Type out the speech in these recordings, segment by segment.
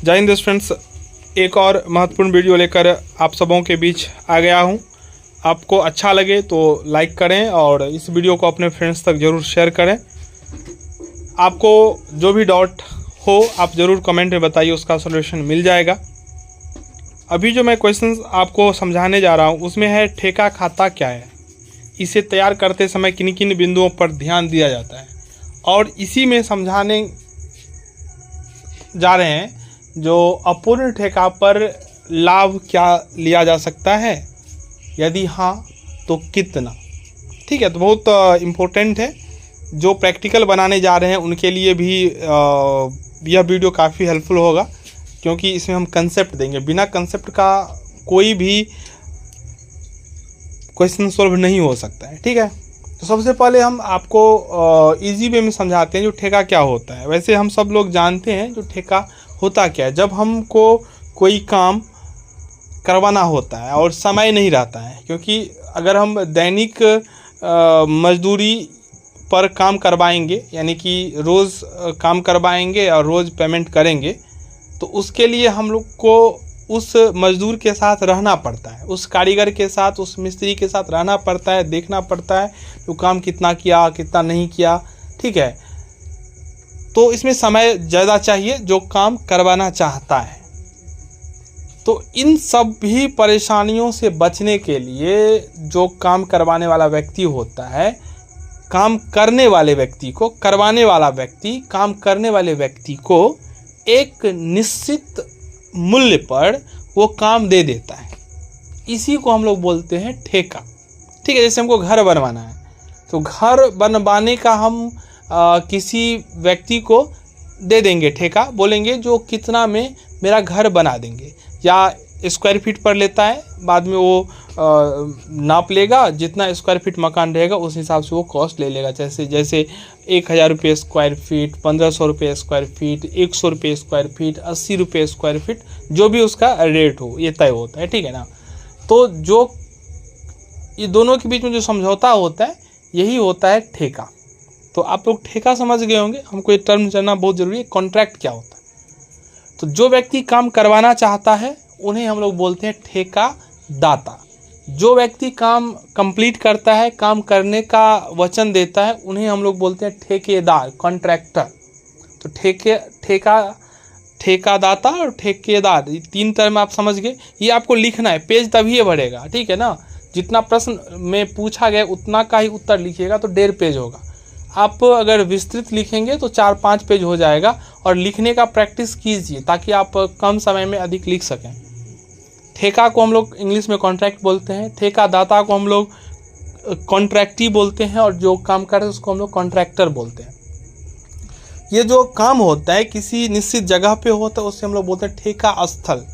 जय हिंद फ्रेंड्स, एक और महत्वपूर्ण वीडियो लेकर आप सबों के बीच आ गया हूं। आपको अच्छा लगे तो लाइक करें और इस वीडियो को अपने फ्रेंड्स तक ज़रूर शेयर करें। आपको जो भी डाउट हो आप ज़रूर कमेंट में बताइए, उसका सॉल्यूशन मिल जाएगा। अभी जो मैं क्वेश्चन आपको समझाने जा रहा हूं उसमें है ठेका खाता क्या है, इसे तैयार करते समय किन किन बिंदुओं पर ध्यान दिया जाता है, और इसी में समझाने जा रहे हैं जो अपूर्ण ठेका पर लाभ क्या लिया जा सकता है, यदि हाँ तो कितना। ठीक है, तो बहुत इम्पोर्टेंट है। जो प्रैक्टिकल बनाने जा रहे हैं उनके लिए भी यह वीडियो काफ़ी हेल्पफुल होगा, क्योंकि इसमें हम कंसेप्ट देंगे। बिना कंसेप्ट का कोई भी क्वेश्चन सॉल्व नहीं हो सकता है। ठीक है, तो सबसे पहले हम आपको इजी वे में समझाते हैं जो ठेका क्या होता है। वैसे हम सब लोग जानते हैं जो ठेका होता क्या है। जब हमको कोई काम करवाना होता है और समय नहीं रहता है, क्योंकि अगर हम दैनिक मजदूरी पर काम करवाएंगे, यानी कि रोज़ काम करवाएंगे और रोज़ पेमेंट करेंगे, तो उसके लिए हम लोग को उस मज़दूर के साथ रहना पड़ता है, उस कारीगर के साथ, उस मिस्त्री के साथ रहना पड़ता है, देखना पड़ता है तो काम कितना किया कितना नहीं किया। ठीक है, तो इसमें समय ज़्यादा चाहिए जो काम करवाना चाहता है। तो इन सभी परेशानियों से बचने के लिए जो काम करवाने वाला व्यक्ति होता है, काम करने वाले व्यक्ति को, करवाने वाला व्यक्ति काम करने वाले व्यक्ति को एक निश्चित मूल्य पर वो काम दे देता है। इसी को हम लोग बोलते हैं ठेका। ठीक है, जैसे हमको घर बनवाना है तो घर बनवाने का हम किसी व्यक्ति को दे देंगे ठेका, बोलेंगे जो कितना में मेरा घर बना देंगे, या स्क्वायर फीट पर लेता है, बाद में वो नाप लेगा, जितना स्क्वायर फीट मकान रहेगा उस हिसाब से वो कॉस्ट ले लेगा। जैसे 1000 रुपये स्क्वायर फीट, 1500 रुपये स्क्वायर फीट, 100 रुपये स्क्वायर फीट, 80 रुपये स्क्वायर फीट, जो भी उसका रेट हो ये तय होता है। ठीक है ना, तो जो ये दोनों के बीच में जो समझौता होता है यही होता है ठेका। तो आप लोग ठेका समझ गए होंगे। हमको ये टर्म जानना बहुत ज़रूरी है, कॉन्ट्रैक्ट क्या होता है। तो जो व्यक्ति काम करवाना चाहता है उन्हें हम लोग बोलते हैं ठेका दाता। जो व्यक्ति काम कंप्लीट करता है, काम करने का वचन देता है, उन्हें हम लोग बोलते हैं ठेकेदार, कॉन्ट्रैक्टर। तो ठेकादाता और ठेकेदार, ये तीन टर्म आप समझ गए। ये आपको लिखना है, पेज तभी भरेगा। ठीक है ना, जितना प्रश्न में पूछा गया उतना का ही उत्तर लिखिएगा तो 1.5 पेज होगा। आप अगर विस्तृत लिखेंगे तो 4-5 पेज हो जाएगा। और लिखने का प्रैक्टिस कीजिए ताकि आप कम समय में अधिक लिख सकें। ठेका को हम लोग इंग्लिश में कॉन्ट्रैक्ट बोलते हैं, ठेकादाता को हम लोग कॉन्ट्रैक्टी बोलते हैं, और जो काम कर रहे हैं उसको हम लोग कॉन्ट्रैक्टर बोलते हैं। ये जो काम होता है किसी निश्चित जगह पे होता है उसे हम लोग बोलते हैं ठेका स्थल।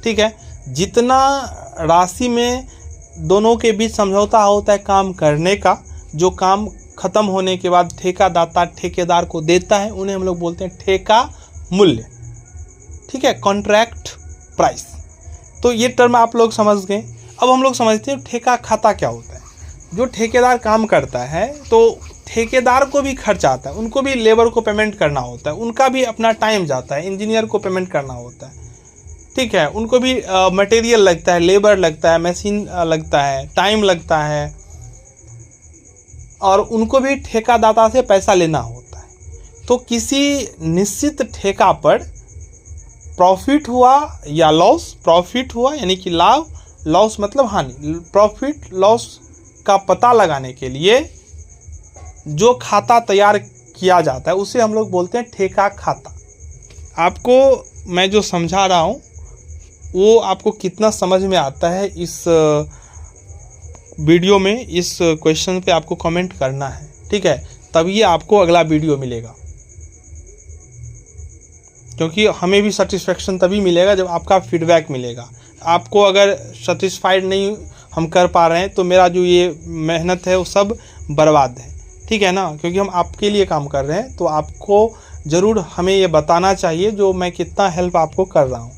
ठीक है, जितना राशि में दोनों के बीच समझौता होता है काम करने का, जो काम ख़त्म होने के बाद ठेकादाता ठेकेदार को देता है, उन्हें हम लोग बोलते हैं ठेका मूल्य। ठीक है, कॉन्ट्रैक्ट प्राइस। तो ये टर्म आप लोग समझ गए। अब हम लोग समझते हैं ठेका खाता क्या होता है। जो ठेकेदार काम करता है तो ठेकेदार को भी खर्च आता है, उनको भी लेबर को पेमेंट करना होता है, उनका भी अपना टाइम जाता है, इंजीनियर को पेमेंट करना होता है। ठीक है, उनको भी मटेरियल लगता है, लेबर लगता है, मशीन लगता है, टाइम लगता है, और उनको भी ठेकादाता से पैसा लेना होता है। तो किसी निश्चित ठेका पर प्रॉफिट हुआ या लॉस, प्रॉफिट हुआ यानी कि लाभ, लॉस मतलब हानि, प्रॉफिट लॉस का पता लगाने के लिए जो खाता तैयार किया जाता है उसे हम लोग बोलते हैं ठेका खाता। आपको मैं जो समझा रहा हूँ वो आपको कितना समझ में आता है, इस वीडियो में इस क्वेश्चन पे आपको कमेंट करना है। ठीक है, तभी आपको अगला वीडियो मिलेगा, क्योंकि हमें भी सेटिस्फेक्शन तभी मिलेगा जब आपका फीडबैक मिलेगा। आपको अगर सेटिस्फाइड नहीं हम कर पा रहे हैं तो मेरा जो ये मेहनत है वो सब बर्बाद है। ठीक है ना, क्योंकि हम आपके लिए काम कर रहे हैं, तो आपको ज़रूर हमें ये बताना चाहिए जो मैं कितना हेल्प आपको कर रहा हूँ।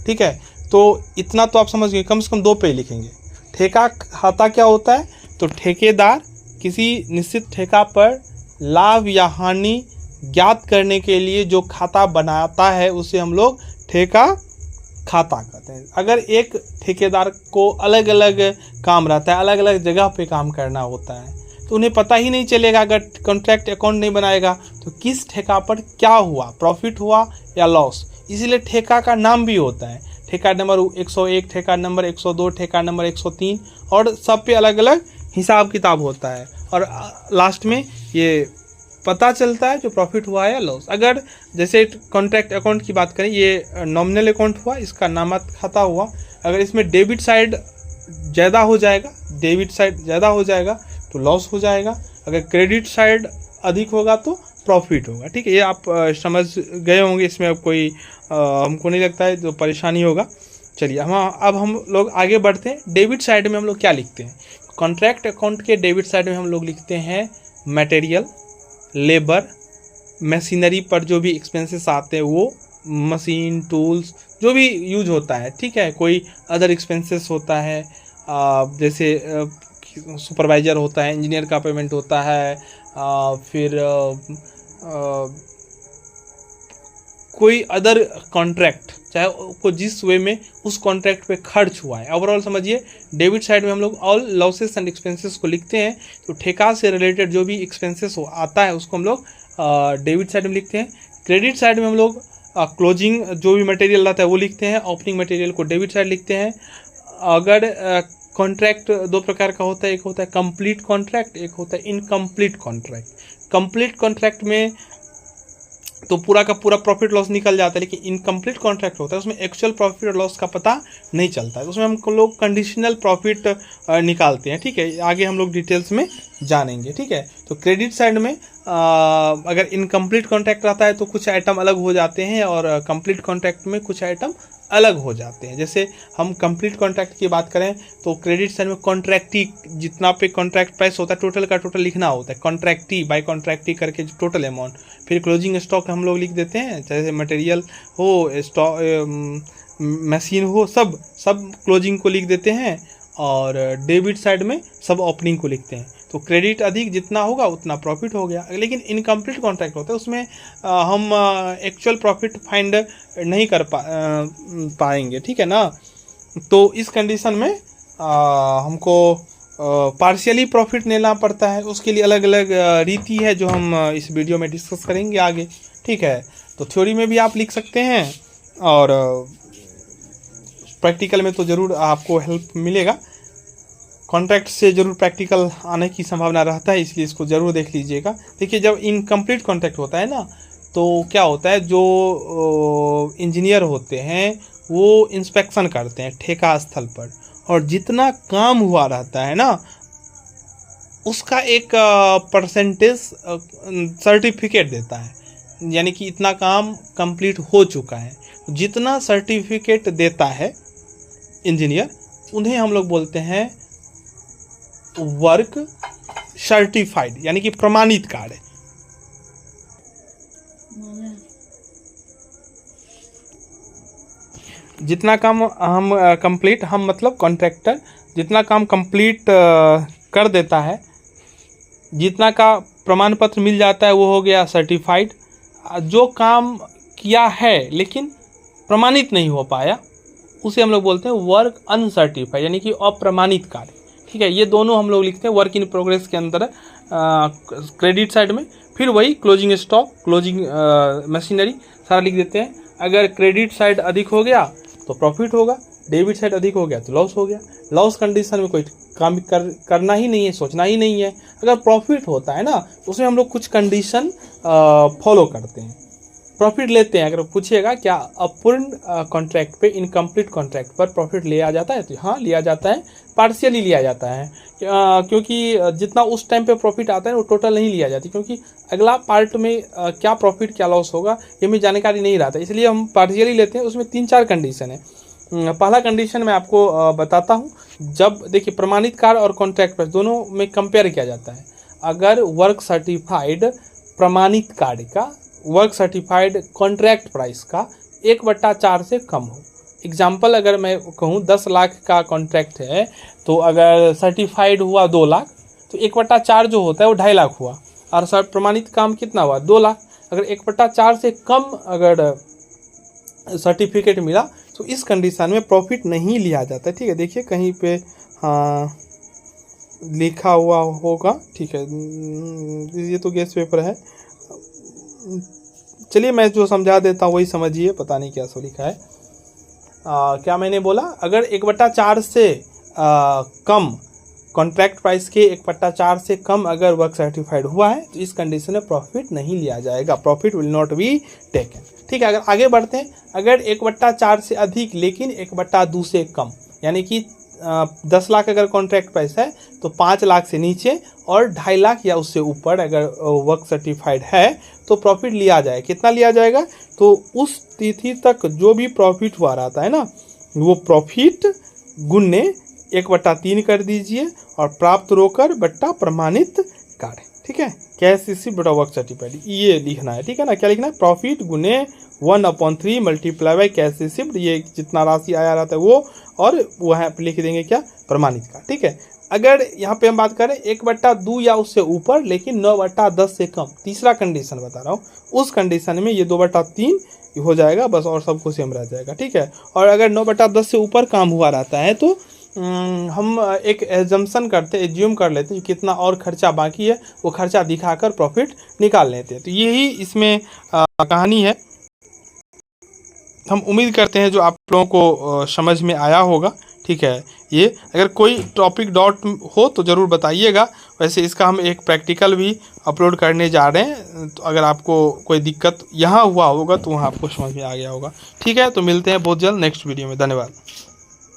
ठीक है, तो इतना तो आप समझ गए। कम से कम 2 पेज लिखेंगे। ठेका खाता क्या होता है, तो ठेकेदार किसी निश्चित ठेका पर लाभ या हानि ज्ञात करने के लिए जो खाता बनाता है उसे हम लोग ठेका खाता कहते हैं। अगर एक ठेकेदार को अलग अलग काम रहता है, अलग अलग जगह पे काम करना होता है, तो उन्हें पता ही नहीं चलेगा अगर कॉन्ट्रैक्ट अकाउंट नहीं बनाएगा तो किस ठेका पर क्या हुआ, प्रॉफिट हुआ या लॉस। इसीलिए ठेका का नाम भी होता है, ठेका नंबर 101, ठेका नंबर 102, ठेका नंबर 103, और सब पे अलग अलग हिसाब किताब होता है, और लास्ट में ये पता चलता है जो प्रॉफिट हुआ है या लॉस। अगर जैसे कॉन्ट्रैक्ट अकाउंट की बात करें, ये नॉमिनल अकाउंट हुआ, इसका नामात खाता हुआ। अगर इसमें डेबिट साइड ज़्यादा हो जाएगा, डेबिट साइड ज़्यादा हो जाएगा तो लॉस हो जाएगा, अगर क्रेडिट साइड अधिक होगा तो प्रॉफिट होगा। ठीक है, ये आप समझ गए होंगे, इसमें अब कोई हमको नहीं लगता है जो परेशानी होगा। चलिए अब हम लोग आगे बढ़ते हैं। डेबिट साइड में हम लोग क्या लिखते हैं? कॉन्ट्रैक्ट अकाउंट के डेबिट साइड में हम लोग लिखते हैं मटेरियल, लेबर, मशीनरी पर जो भी एक्सपेंसेस आते हैं वो, मशीन, टूल्स जो भी यूज होता है। ठीक है, कोई अदर एक्सपेंसेस होता है, जैसे सुपरवाइज़र होता है, इंजीनियर का पेमेंट होता है, फिर कोई अदर कॉन्ट्रैक्ट, चाहे को जिस वे में उस कॉन्ट्रैक्ट पे खर्च हुआ है। ओवरऑल समझिए, डेबिट साइड में हम लोग ऑल लॉसेस एंड एक्सपेंसेस को लिखते हैं। तो ठेका से रिलेटेड जो भी एक्सपेंसेस आता है उसको हम लोग डेबिट साइड में लिखते हैं। क्रेडिट साइड में हम लोग क्लोजिंग जो भी मटेरियल रहता है वो लिखते हैं, ओपनिंग मटेरियल को डेबिट साइड लिखते हैं। अगर कॉन्ट्रैक्ट दो प्रकार का होता है, एक होता है कंप्लीट कॉन्ट्रैक्ट, एक होता है इनकम्प्लीट कॉन्ट्रैक्ट। कंप्लीट कॉन्ट्रैक्ट में तो पूरा का पूरा प्रॉफिट लॉस निकल जाता है, लेकिन इनकम्प्लीट कॉन्ट्रैक्ट होता है उसमें एक्चुअल प्रॉफिट और लॉस का पता नहीं चलता है, उसमें हम लोग कंडीशनल प्रॉफिट निकालते हैं। ठीक है, आगे हम लोग डिटेल्स में जानेंगे। ठीक है, तो क्रेडिट साइड में अगर इनकम्प्लीट कॉन्ट्रैक्ट रहता है तो कुछ आइटम अलग हो जाते हैं, और कंप्लीट कॉन्ट्रैक्ट में कुछ आइटम अलग हो जाते हैं। जैसे हम कंप्लीट कॉन्ट्रैक्ट की बात करें तो क्रेडिट साइड में कॉन्ट्रैक्टी, जितना पे कॉन्ट्रैक्ट प्राइस होता है टोटल का टोटल लिखना होता है, कॉन्ट्रैक्टी बाय कॉन्ट्रैक्टी करके जो टोटल अमाउंट। फिर क्लोजिंग स्टॉक हम लोग लिख देते हैं, जैसे मटेरियल हो, स्टॉक, मशीन हो, सब क्लोजिंग को लिख देते हैं, और डेबिट साइड में सब ओपनिंग को लिखते हैं। तो क्रेडिट अधिक जितना होगा उतना प्रॉफिट हो गया। लेकिन इनकम्प्लीट कॉन्ट्रैक्ट होता है उसमें हम एक्चुअल प्रॉफिट फाइंड नहीं कर पाएंगे। ठीक है ना, तो इस कंडीशन में हमको पार्शियली प्रॉफिट लेना पड़ता है। उसके लिए अलग अलग रीति है जो हम इस वीडियो में डिस्कस करेंगे आगे। ठीक है, तो थ्योरी में भी आप लिख सकते हैं, और प्रैक्टिकल में तो ज़रूर आपको हेल्प मिलेगा। कॉन्ट्रैक्ट से ज़रूर प्रैक्टिकल आने की संभावना रहता है, इसलिए इसको ज़रूर देख लीजिएगा। देखिए, जब इनकम्प्लीट कॉन्ट्रैक्ट होता है ना, तो क्या होता है, जो इंजीनियर होते हैं वो इंस्पेक्शन करते हैं ठेका स्थल पर, और जितना काम हुआ रहता है ना उसका एक परसेंटेज सर्टिफिकेट देता है, यानी कि इतना काम कंप्लीट हो चुका है। जितना सर्टिफिकेट देता है इंजीनियर, उन्हें हम लोग बोलते हैं वर्क सर्टिफाइड, यानी कि प्रमाणित कार्य। जितना काम हम कंप्लीट, हम मतलब कॉन्ट्रैक्टर जितना काम कंप्लीट कर देता है, जितना का प्रमाण पत्र मिल जाता है वो हो गया सर्टिफाइड। जो काम किया है लेकिन प्रमाणित नहीं हो पाया उसे हम लोग बोलते हैं वर्क अनसर्टिफाइड, यानी कि अप्रमाणित कार्य। ठीक है, ये दोनों हम लोग लिखते हैं वर्क इन प्रोग्रेस के अंदर क्रेडिट साइड में। फिर वही क्लोजिंग स्टॉक, क्लोजिंग मशीनरी सारा लिख देते हैं। अगर क्रेडिट साइड अधिक हो गया तो प्रॉफिट होगा, डेबिट साइड अधिक हो गया तो लॉस हो गया। लॉस कंडीशन में कोई काम करना ही नहीं है, सोचना ही नहीं है। अगर प्रॉफिट होता है ना उसमें हम लोग कुछ कंडीशन फॉलो करते हैं, प्रॉफिट लेते हैं। अगर पूछिएगा क्या अपूर्ण कॉन्ट्रैक्ट पे, इनकम्प्लीट कॉन्ट्रैक्ट पर प्रॉफिट लिया जाता है, तो हाँ लिया जाता है, पार्शियली लिया जाता है, क्योंकि जितना उस टाइम पे प्रॉफिट आता है वो टोटल नहीं लिया जाती, क्योंकि अगला पार्ट में क्या प्रॉफिट क्या लॉस होगा ये में जानकारी नहीं रहता, इसलिए हम पार्शियली लेते हैं। उसमें 3-4 कंडीशन है। पहला कंडीशन मैं आपको बताता हूँ। जब देखिए, प्रमाणित कार्य और कॉन्ट्रैक्ट पर दोनों में कंपेयर किया जाता है। अगर वर्क सर्टिफाइड प्रमाणित कार्य का, वर्क सर्टिफाइड कॉन्ट्रैक्ट प्राइस का 1/4 से कम हो। एग्जाम्पल अगर मैं कहूँ 10 लाख का कॉन्ट्रैक्ट है, तो अगर सर्टिफाइड हुआ 2 लाख, तो 1/4 जो होता है वो 2.5 लाख हुआ, और प्रमाणित काम कितना हुआ 2 लाख। अगर 1/4 से कम अगर सर्टिफिकेट मिला तो इस कंडीशन में प्रॉफिट नहीं लिया जाता है। ठीक है, देखिए कहीं पे हाँ लिखा हुआ होगा। ठीक है, ये तो गेस्ट पेपर है। चलिए मैं जो समझा देता हूँ वही समझिए, पता नहीं क्या सो लिखा है। क्या मैंने बोला, अगर 1/4 से कम कॉन्ट्रैक्ट प्राइस के 1/4 से कम अगर वर्क सर्टिफाइड हुआ है तो इस कंडीशन में प्रॉफिट नहीं लिया जाएगा, profit will not be taken. ठीक है, अगर आगे बढ़ते हैं, अगर 1/4 से अधिक लेकिन 1/2 से कम, यानी कि 10 लाख अगर कॉन्ट्रैक्ट प्राइस है तो 5 लाख से नीचे और 2.5 लाख या उससे ऊपर अगर वर्क सर्टिफाइड है तो प्रॉफिट लिया जाए। कितना लिया जाएगा, तो उस तिथि तक जो भी प्रॉफिट हुआ रहता है ना, वो प्रॉफिट गुने 1/3 कर दीजिए और प्राप्त रोकर बट्टा प्रमाणित कार्य। ठीक है, कैश रिसीव्ड बटा वर्क सर्टिफाइड, ये लिखना है। ठीक है ना, क्या लिखना है, प्रॉफिट गुने 1/3 मल्टीप्लाई बाई कैश रिसीव्ड, ये जितना राशि आया रहता है वो, और वहाँ पे लिख देंगे क्या, प्रमाणित कार्य। ठीक है, अगर यहाँ पे हम बात करें 1/2 या उससे ऊपर लेकिन 9/10 से कम, तीसरा कंडीशन बता रहा हूँ, उस कंडीशन में ये 2/3 हो जाएगा बस, और सब कुछ सेम रह जाएगा। ठीक है, और अगर 9/10 से ऊपर काम हुआ रहता है तो हम एक एजम्पशन करते, एज्यूम कर लेते हैं कितना और खर्चा बाकी है, वो खर्चा दिखाकर प्रॉफिट निकाल लेते हैं। तो यही इसमें कहानी है। हम उम्मीद करते हैं जो आप लोगों को समझ में आया होगा। ठीक है, ये अगर कोई टॉपिक डॉट हो तो ज़रूर बताइएगा। वैसे इसका हम एक प्रैक्टिकल भी अपलोड करने जा रहे हैं, तो अगर आपको कोई दिक्कत यहाँ हुआ होगा तो वहाँ आपको समझ में आ गया होगा। ठीक है, तो मिलते हैं बहुत जल्द नेक्स्ट वीडियो में। धन्यवाद।